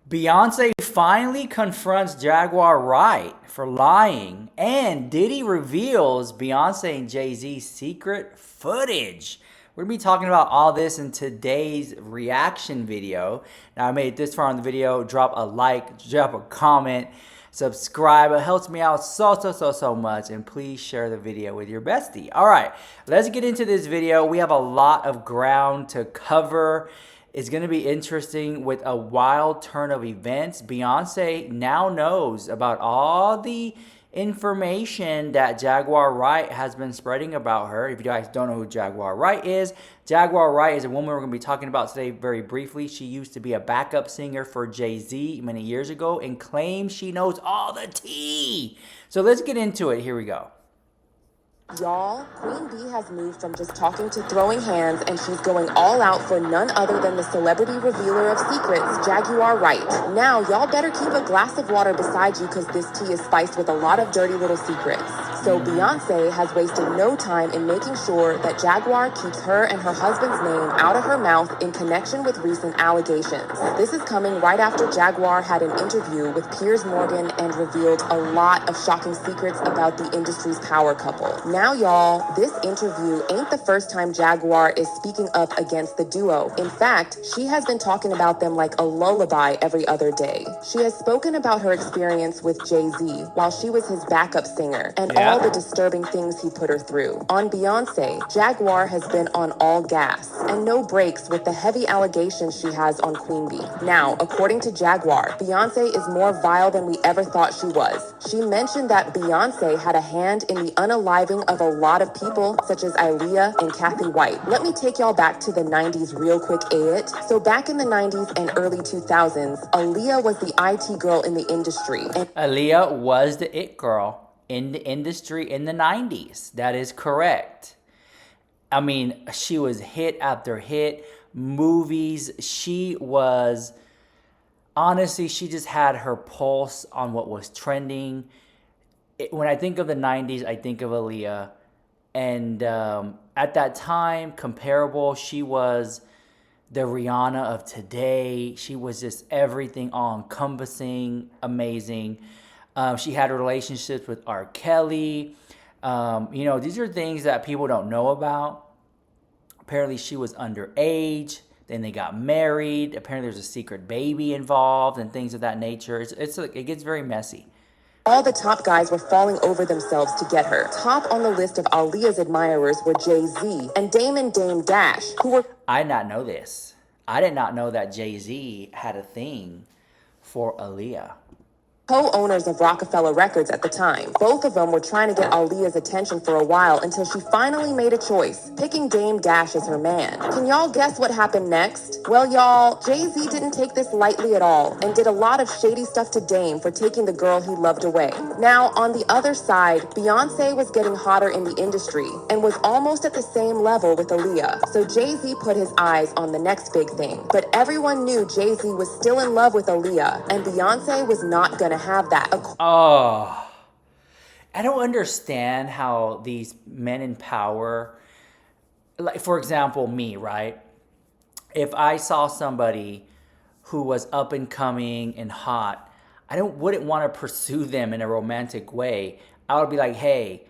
Beyonce finally confronts Jaguar Wright for lying, and Diddy reveals Beyonce and Jay Z's secret footage. We're gonna be talking about all this in today's reaction video. Now, I made it this far in the video. Drop a like, drop a comment, subscribe. It helps me out so much, and please share the video with your bestie. All right, let's get into this video. We have a lot of ground to cover. It's going to be interesting with a wild turn of events. Beyonce now knows about all the information that Jaguar Wright has been spreading about her. If you guys don't know who Jaguar Wright is a woman we're going to be talking about today very briefly. She used to be a backup singer for Jay Z many years ago and claims she knows all the tea. So let's get into it. Here we go. Y'all, Queen Bee has moved from just talking to throwing hands, and she's going all out for none other than the celebrity revealer of secrets, Jaguar Wright. Now, y'all better keep a glass of water beside you because this tea is spiced with a lot of dirty little secrets. So Beyonce has wasted no time in making sure that Jaguar keeps her and her husband's name out of her mouth in connection with recent allegations. This is coming right after Jaguar had an interview with Piers Morgan and revealed a lot of shocking secrets about the industry's power couple. Now, y'all, this interview ain't the first time Jaguar is speaking up against the duo. In fact, she has been talking about them like a lullaby every other day. She has spoken about her experience with Jay Z while she was his backup singer and all the disturbing things he put her through. On Beyonce, Jaguar has been on all gas and no breaks with the heavy allegations she has on Queen Bee. Now, according to Jaguar, Beyonce is more vile than we ever thought she was. She mentioned that Beyonce had a hand in the unaliving of a lot of people, such as Aaliyah and Kathy White. Let me take y'all back to the 90s real quick, So back in the 90s and early 2000s, Aaliyah was the IT girl in the industry. And Aaliyah was the it girl in the industry in the 90s. That is correct. I mean, she was hit after hit, movies. She was, honestly, she just had her pulse on what was trending. When I think of the 90s, I think of Aaliyah. And at that time, comparable, she was the Rihanna of today. She was just everything all-encompassing, amazing. She had relationships with R. Kelly. These are things that people don't know about. Apparently, she was underage. Then they got married. Apparently, there's a secret baby involved and things of that nature. It gets very messy. All the top guys were falling over themselves to get her. Top on the list of Aaliyah's admirers were Jay Z and Dame Dash, who were... I did not know this. I did not know that Jay Z had a thing for Aaliyah. Co-owners of Rockefeller Records at the time. Both of them were trying to get Aaliyah's attention for a while until she finally made a choice, picking Dame Dash as her man. Can y'all guess what happened next? Well, y'all, Jay Z didn't take this lightly at all and did a lot of shady stuff to Dame for taking the girl he loved away. Now, on the other side, Beyonce was getting hotter in the industry and was almost at the same level with Aaliyah. So Jay Z put his eyes on the next big thing. But everyone knew Jay Z was still in love with Aaliyah, and Beyonce was not gonna have that. Oh, I don't understand how these men in power, like for example, me, right? If I saw somebody who was up and coming and hot, I wouldn't want to pursue them in a romantic way. I would be like, hey,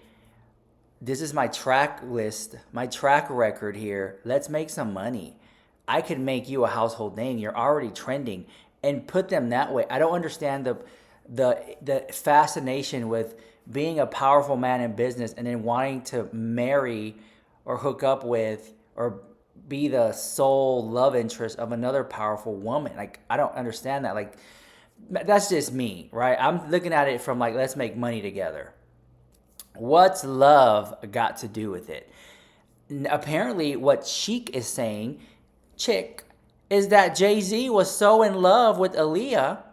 this is my track list, my track record here. Let's make some money. I could make you a household name. You're already trending, and put them that way. I don't understand the fascination with being a powerful man in business and then wanting to marry or hook up with or be the sole love interest of another powerful woman. Like, I don't understand that. Like, that's just me, right? I'm looking at it from like, let's make money together. What's love got to do with it? Apparently, what Chic is saying, is that Jay Z was so in love with Aaliyah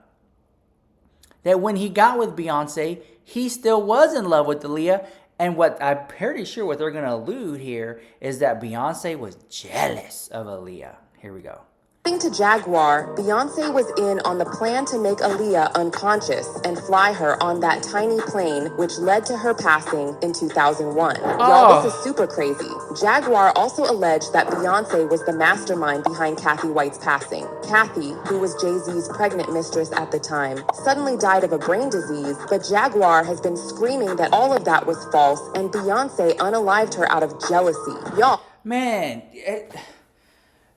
that when he got with Beyonce, he still was in love with Aaliyah. And what I'm pretty sure what they're going to allude here is that Beyonce was jealous of Aaliyah. Here we go. According to Jaguar, Beyonce was in on the plan to make Aaliyah unconscious and fly her on that tiny plane, which led to her passing in 2001. Y'all, this is Oh, super crazy. Jaguar also alleged that Beyonce was the mastermind behind Kathy White's passing. Kathy, who was Jay Z's pregnant mistress at the time, suddenly died of a brain disease, but Jaguar has been screaming that all of that was false and Beyonce unalived her out of jealousy. Y'all. man.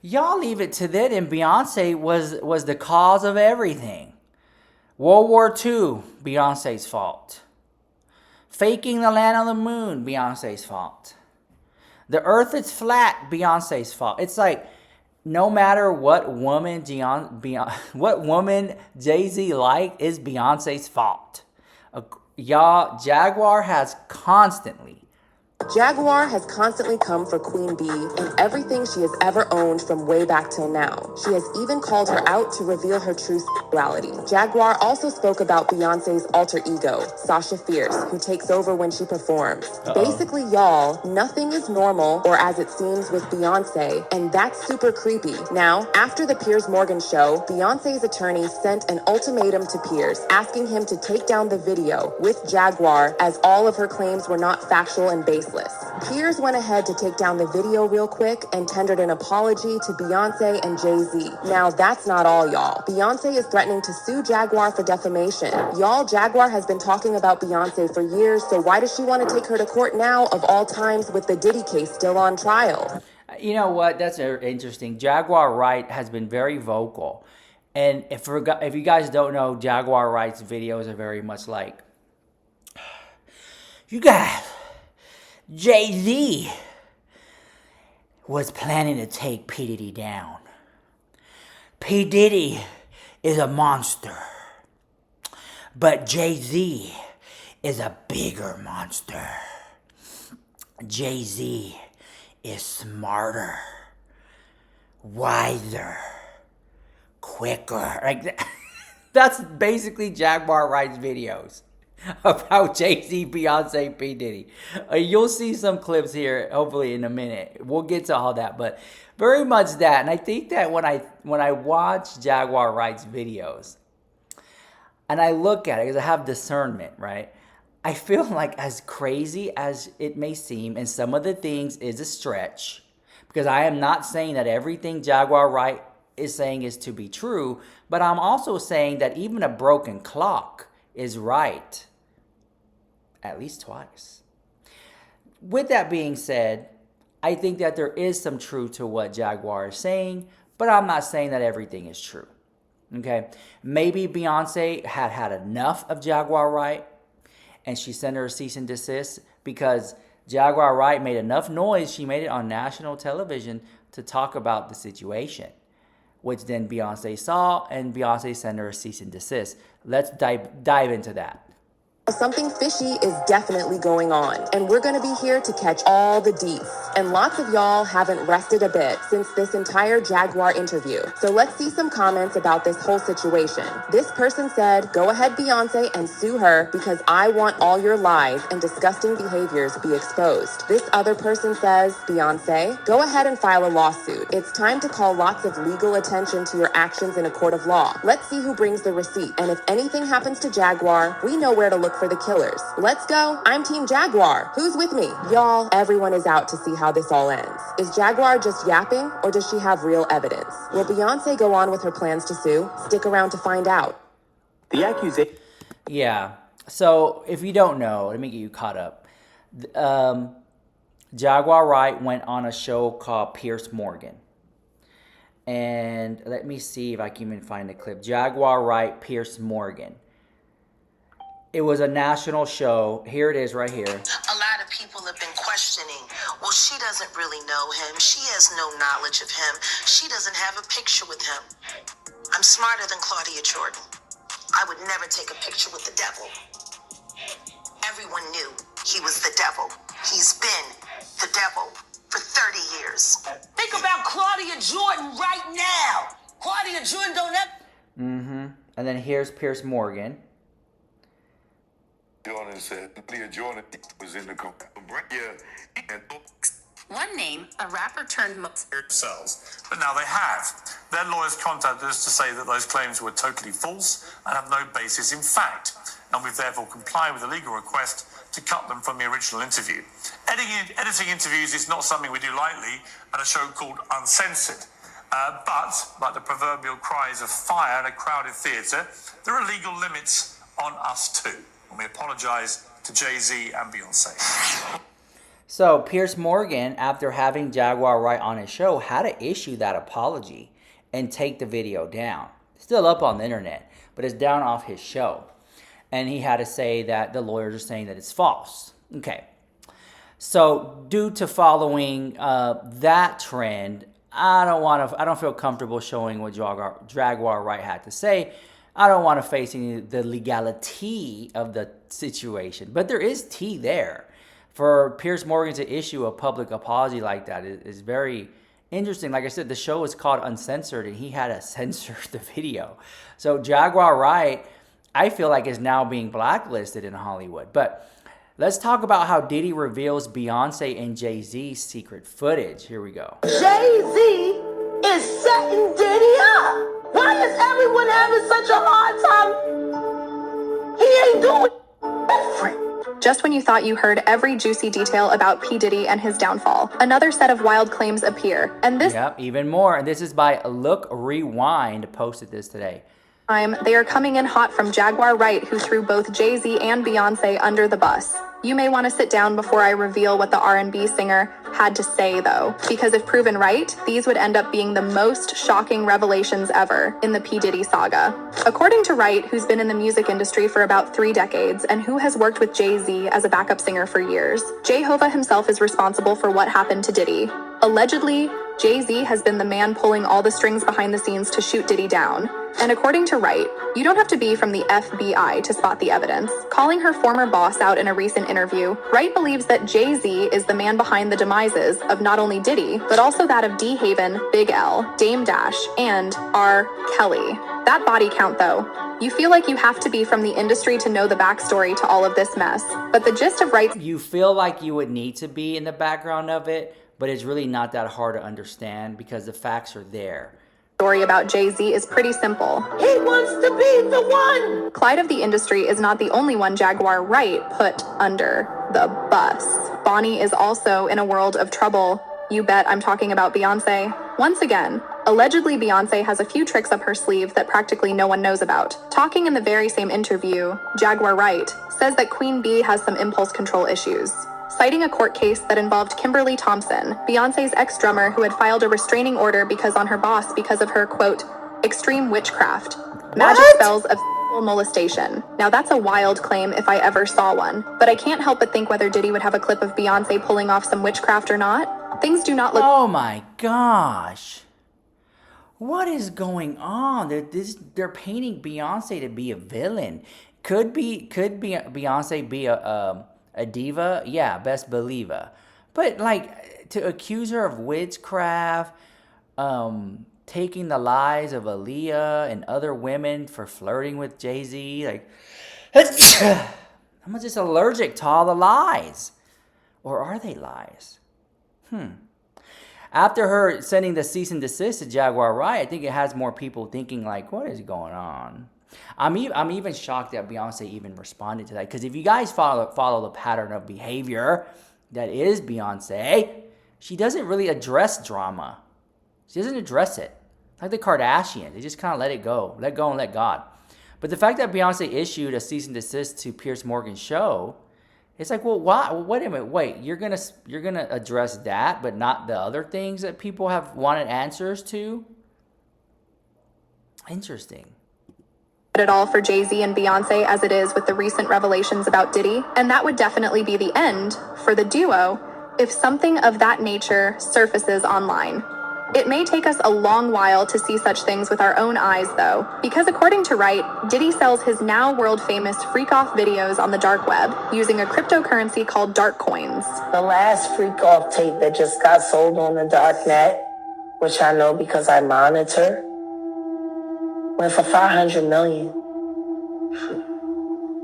Y'all leave it to that, and Beyonce was the cause of everything. World War II, Beyonce's fault. Faking the land on the moon, Beyonce's fault. The earth is flat, Beyonce's fault. It's like no matter what woman Jay Z like is Beyonce's fault. Y'all, Jaguar has constantly come for Queen Bee and everything she has ever owned from way back till now. She has even called her out to reveal her true sexuality. Jaguar also spoke about Beyonce's alter ego, Sasha Fierce, who takes over when she performs. Basically, y'all, nothing is normal, or as it seems with Beyonce, and that's super creepy. Now, after the Piers Morgan show, Beyonce's attorney sent an ultimatum to Piers, asking him to take down the video with Jaguar, as all of her claims were not factual and baseless. Piers went ahead to take down the video real quick and tendered an apology to Beyonce and Jay Z. Now, that's not all, y'all. Beyonce is threatening to sue Jaguar for defamation. Y'all, Jaguar has been talking about Beyonce for years, so why does she want to take her to court now, of all times, with the Diddy case still on trial? You know what? That's interesting. Jaguar Wright has been very vocal. And if you guys don't know, Jaguar Wright's videos are very much like, you guys, Jay Z was planning to take P. Diddy down. P. Diddy is a monster. But Jay Z is a bigger monster. Jay Z is smarter, wiser, quicker. Like that's basically Jaguar Wright's videos about Jay Z, Beyonce, P. Diddy. You'll see some clips here, hopefully in a minute. We'll get to all that, but very much that. And I think that when I watch Jaguar Wright's videos, and I look at it because I have discernment, right? I feel like as crazy as it may seem, and some of the things is a stretch, because I am not saying that everything Jaguar Wright is saying is to be true, but I'm also saying that even a broken clock is right at least twice. With that being said, I think that there is some truth to what Jaguar is saying, but I'm not saying that everything is true. Okay? Maybe Beyonce had enough of Jaguar Wright and she sent her a cease and desist because Jaguar Wright made enough noise. She made it on national television to talk about the situation, which then Beyonce saw, and Beyonce sent her a cease and desist. Let's dive into that. Something fishy is definitely going on, and we're going to be here to catch all the deets. And lots of y'all haven't rested a bit since this entire Jaguar interview. So let's see some comments about this whole situation. This person said, "Go ahead, Beyonce, and sue her because I want all your lies and disgusting behaviors be exposed." This other person says, "Beyonce, go ahead and file a lawsuit. It's time to call lots of legal attention to your actions in a court of law. Let's see who brings the receipt. And if anything happens to Jaguar, we know where to look for the killers. Let's go. I'm Team Jaguar. Who's with me?" Y'all, everyone is out to see how this all ends. Is Jaguar just yapping, or does she have real evidence? Will Beyonce go on with her plans to sue? Stick around to find out. The accusation. Yeah. So if you don't know, let me get you caught up. Jaguar Wright went on a show called Piers Morgan. And let me see if I can even find the clip. Jaguar Wright, Piers Morgan. It was a national show. Here it is right here. A lot of people have been questioning, well, she doesn't really know him. She has no knowledge of him. She doesn't have a picture with him. I'm smarter than Claudia Jordan. I would never take a picture with the devil. Everyone knew he was the devil. He's been the devil for 30 years. Think about Claudia Jordan right now. Claudia Jordan don't have... And then here's Piers Morgan. Jordan said Leah Jordan was in the One name, a rapper turned Themselves, but now they have. Their lawyers contacted us to say that those claims were totally false and have no basis in fact, and we've therefore complied with the legal request to cut them from the original interview. Editing interviews is not something we do lightly at a show called Uncensored. But, like the proverbial cries of fire in a crowded theatre, there are legal limits on us too. And we apologise to Jay Z and Beyonce. So Piers Morgan, after having Jaguar Wright on his show, had to issue that apology and take the video down. Still up on the internet, but it's down off his show. And he had to say that the lawyers are saying that it's false. Okay. So due to following that trend, I don't feel comfortable showing what Jaguar Wright had to say. I don't want to face any the legality of the situation, but there is tea there. For Piers Morgan to issue a public apology like that is very interesting. Like I said, the show is called Uncensored, and he had to censor the video. So Jaguar Wright, I feel like, is now being blacklisted in Hollywood. But let's talk about how Diddy reveals Beyonce and Jay Z's secret footage. Here we go. Jay Z is setting Diddy up. Why is everyone having such a hard time? He ain't doing different. Just when you thought you heard every juicy detail about P. Diddy and his downfall, another set of wild claims appear. And this even more. And this is by Look Rewind, posted this today. time, they are coming in hot from Jaguar Wright, who threw both Jay Z and Beyonce under the bus. You may want to sit down before I reveal what the R&B singer had to say, though, because if proven right, these would end up being the most shocking revelations ever in the P. Diddy saga. According to Wright, who's been in the music industry for about 3 decades and who has worked with Jay Z as a backup singer for years, Jehovah himself is responsible for what happened to Diddy. Allegedly, Jay Z has been the man pulling all the strings behind the scenes to shoot Diddy down. And according to Wright, you don't have to be from the FBI to spot the evidence. Calling her former boss out in a recent interview, Wright believes that Jay Z is the man behind the demises of not only Diddy, but also that of D. Haven, Big L, Dame Dash, and R. Kelly. That body count, though. You feel like you have to be from the industry to know the backstory to all of this mess. But the gist of Wright's... You feel like you would need to be in the background of it, but it's really not that hard to understand because the facts are there. Story about Jay Z is pretty simple. He wants to be the one. Clyde of the industry is not the only one Jaguar Wright put under the bus. Bonnie is also in a world of trouble. You bet I'm talking about Beyonce. Once again, allegedly Beyonce has a few tricks up her sleeve that practically no one knows about. Talking in the very same interview, Jaguar Wright says that Queen Bee has some impulse control issues. Citing a court case that involved Kimberly Thompson, Beyonce's ex-drummer who had filed a restraining order on her boss because of her, quote, extreme witchcraft, magic spells of sexual molestation. Now that's a wild claim if I ever saw one, but I can't help but think whether Diddy would have a clip of Beyonce pulling off some witchcraft or not. Things do not look... Oh my gosh. What is going on? They're painting Beyonce to be a villain. Could Beyonce be a diva? Yeah, best believer. But like to accuse her of witchcraft, taking the lies of Aaliyah and other women for flirting with Jay Z, like I'm just allergic to all the lies. Or are they lies? After her sending the cease and desist to Jaguar Wright, I think it has more people thinking like, what is going on? I'm even shocked that Beyonce even responded to that. Because if you guys follow the pattern of behavior that is Beyonce, she doesn't really address drama. She doesn't address it. Like the Kardashians, they just kind of let it go. Let go and let God. But the fact that Beyonce issued a cease and desist to Piers Morgan's show, it's like, well, why? Wait a minute. Wait, you're gonna address that, but not the other things that people have wanted answers to? Interesting. At all for Jay Z and Beyonce as it is with the recent revelations about Diddy, and that would definitely be the end for the duo if something of that nature surfaces online. It may take us a long while to see such things with our own eyes, though, because according to Wright, Diddy sells his now world-famous freak-off videos on the dark web using a cryptocurrency called dark coins. The last freak-off tape that just got sold on the dark net, which I know because I monitor, went for $500 million.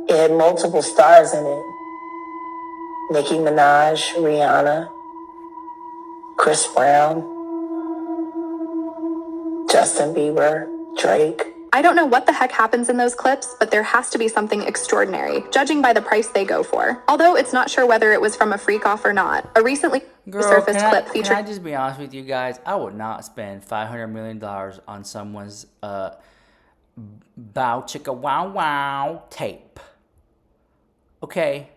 It had multiple stars in it. Nicki Minaj, Rihanna, Chris Brown, Justin Bieber, Drake. I don't know what the heck happens in those clips, but there has to be something extraordinary, judging by the price they go for. Although it's not sure whether it was from a freak off or not. A recently surfaced clip featured. Can I just be honest with you guys? I would not spend $500 million on someone's bow chicka wow wow tape. Okay?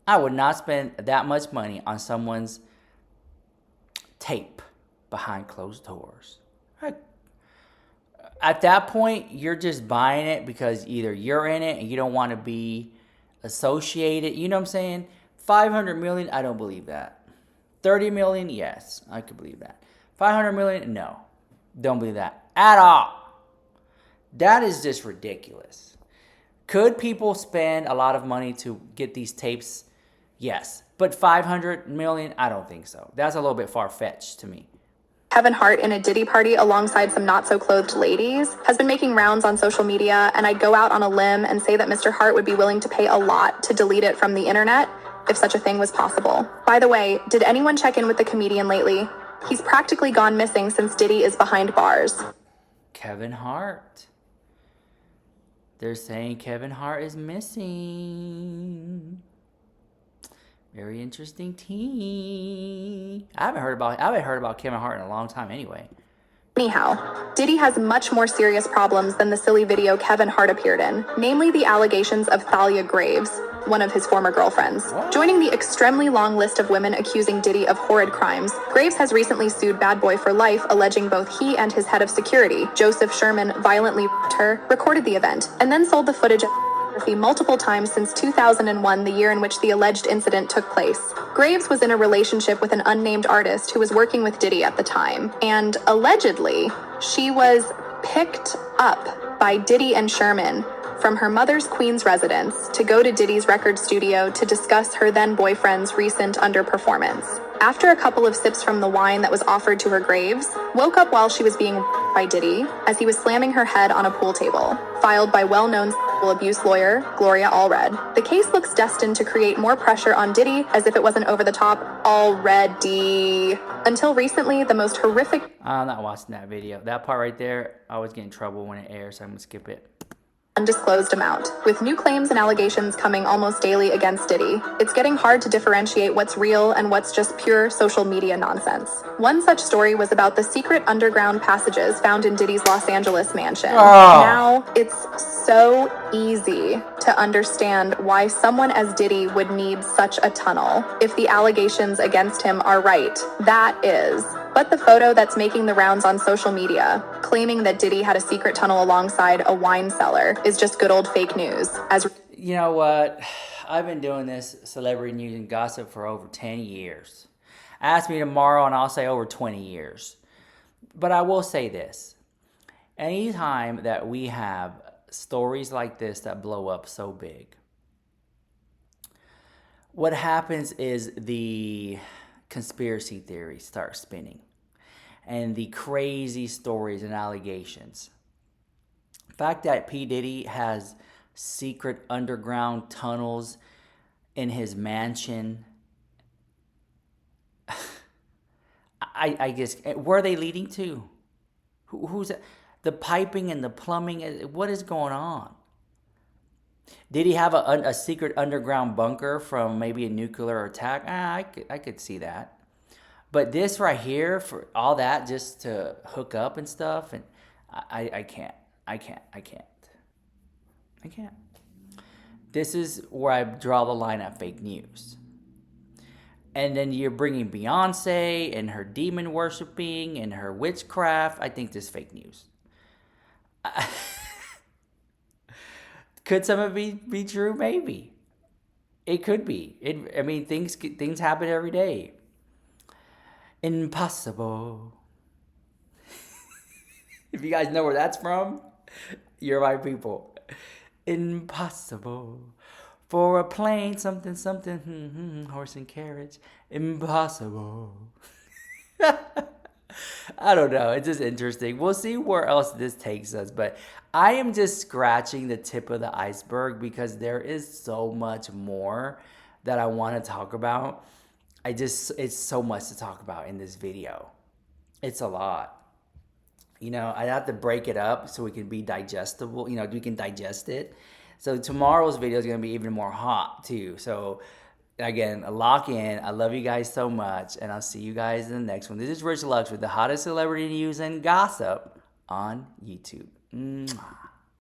I would not spend that much money on someone's tape behind closed doors. At that point, you're just buying it because either you're in it and you don't want to be associated. You know what I'm saying? 500 million, I don't believe that. 30 million, yes, I could believe that. 500 million, no. Don't believe that at all. That is just ridiculous. Could people spend a lot of money to get these tapes? Yes. But 500 million, I don't think so. That's a little bit far-fetched to me. Kevin Hart in a Diddy party alongside some not-so-clothed ladies has been making rounds on social media, and I'd go out on a limb and say that Mr. Hart would be willing to pay a lot to delete it from the internet if such a thing was possible. By the way, did anyone check in with the comedian lately? He's practically gone missing since Diddy is behind bars. Kevin Hart. They're saying Kevin Hart is missing. Very interesting tea. I haven't heard about Kevin Hart in a long time anyway. Anyhow, Diddy has much more serious problems than the silly video Kevin Hart appeared in, namely the allegations of Thalia Graves, one of his former girlfriends. Joining the extremely long list of women accusing Diddy of horrid crimes, Graves has recently sued Bad Boy for life, alleging both he and his head of security, Joseph Sherman, violently raped her, recorded the event, and then sold the footage multiple times since 2001, the year in which the alleged incident took place. Graves was in a relationship with an unnamed artist who was working with Diddy at the time, and allegedly, she was picked up by Diddy and Sherman from her mother's Queens residence to go to Diddy's record studio to discuss her then-boyfriend's recent underperformance. After a couple of sips from the wine that was offered to her, Graves woke up while she was being by Diddy as he was slamming her head on a pool table, filed by well-known sexual abuse lawyer Gloria Allred. The case looks destined to create more pressure on Diddy as if it wasn't over the top already. Until recently, the most horrific... I'm not watching that video. That part right there, I always get in trouble when it airs, so I'm going to skip it. Undisclosed amount. With new claims and allegations coming almost daily against Diddy, it's getting hard to differentiate what's real and what's just pure social media nonsense. One such story was about the secret underground passages found in Diddy's Los Angeles mansion. Now, it's so easy to understand why someone as Diddy would need such a tunnel if the allegations against him are right. That is. But the photo that's making the rounds on social media, claiming that Diddy had a secret tunnel alongside a wine cellar, is just good old fake news. As you know what? I've been doing this celebrity news and gossip for over 10 years. Ask me tomorrow and I'll say over 20 years. But I will say this. Anytime that we have stories like this that blow up so big, what happens is the conspiracy theories start spinning and the crazy stories and allegations. The fact that P. Diddy has secret underground tunnels in his mansion, I guess, where are they leading to? Who's that? The piping and the plumbing, what is going on? Did he have a secret underground bunker from maybe a nuclear attack? I could see that. But this right here, for all that just to hook up and stuff, and I can't. This is where I draw the line at fake news. And then you're bringing Beyonce and her demon worshiping and her witchcraft. I think this is fake news. Could some of it be true? Maybe. It could be. Things happen every day. Impossible. If you guys know where that's from, you're my people. Impossible. For a plane, something, horse and carriage. Impossible. I don't know. It's just interesting. We'll see where else this takes us. But I am just scratching the tip of the iceberg because there is so much more that I want to talk about. it's so much to talk about in this video. It's a lot. You know, I have to break it up so we can be digestible. You know, we can digest it. So tomorrow's video is going to be even more hot too. So again, lock in. I love you guys so much, and I'll see you guys in the next one. This is Rich Lux with the hottest celebrity news and gossip on YouTube. Mwah.